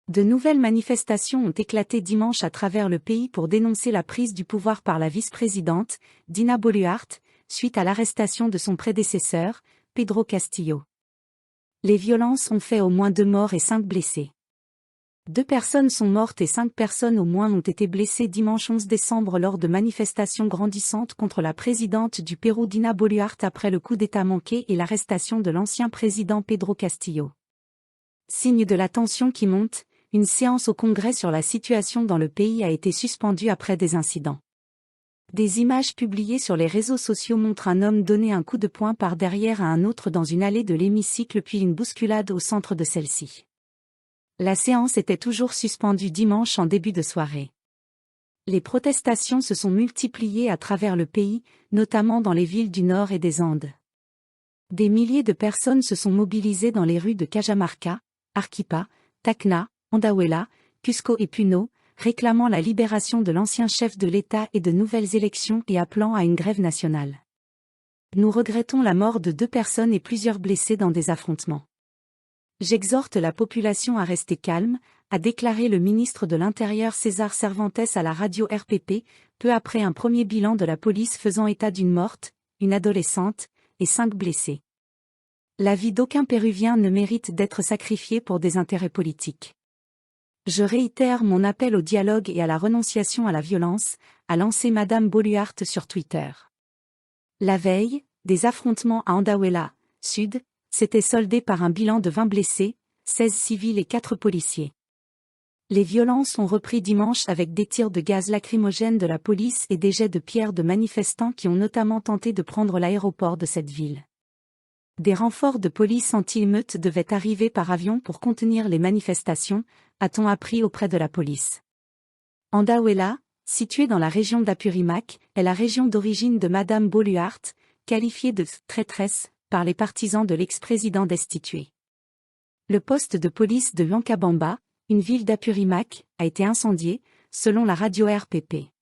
De nouvelles manifestations ont éclaté dimanche à travers le pays pour dénoncer la prise du pouvoir par la vice-présidente, Dina Boluarte, suite à l'arrestation de son prédécesseur, Pedro Castillo. Les violences ont fait au moins 2 morts et 5 blessés. 2 personnes sont mortes et 5 personnes au moins ont été blessées dimanche 11 décembre lors de manifestations grandissantes contre la présidente du Pérou Dina Boluarte après le coup d'État manqué et l'arrestation de l'ancien président Pedro Castillo. Signe de la tension qui monte, une séance au Congrès sur la situation dans le pays a été suspendue après des incidents. Des images publiées sur les réseaux sociaux montrent un homme donner un coup de poing par derrière à un autre dans une allée de l'hémicycle puis une bousculade au centre de celle-ci. La séance était toujours suspendue dimanche en début de soirée. Les protestations se sont multipliées à travers le pays, notamment dans les villes du Nord et des Andes. Des milliers de personnes se sont mobilisées dans les rues de Cajamarca, Arequipa, Tacna, Andahuayla, Cusco et Puno, réclamant la libération de l'ancien chef de l'État et de nouvelles élections et appelant à une grève nationale. Nous regrettons la mort de 2 personnes et plusieurs blessés dans des affrontements. J'exhorte la population à rester calme, a déclaré le ministre de l'Intérieur César Cervantes à la radio RPP, peu après un premier bilan de la police faisant état d'une morte, une adolescente, et 5 blessés. La vie d'aucun Péruvien ne mérite d'être sacrifiée pour des intérêts politiques. Je réitère mon appel au dialogue et à la renonciation à la violence, a lancé Madame Boluarte sur Twitter. La veille, des affrontements à Andahuayla, Sud, s'étaient soldés par un bilan de 20 blessés, 16 civils et 4 policiers. Les violences ont repris dimanche avec des tirs de gaz lacrymogène de la police et des jets de pierre de manifestants qui ont notamment tenté de prendre l'aéroport de cette ville. Des renforts de police anti-émeute devaient arriver par avion pour contenir les manifestations, a-t-on appris auprès de la police. Andahuayla, située dans la région d'Apurimac, est la région d'origine de Madame Boluarte, qualifiée de « traîtresse » par les partisans de l'ex-président destitué. Le poste de police de Huancabamba, une ville d'Apurimac, a été incendié, selon la radio RPP.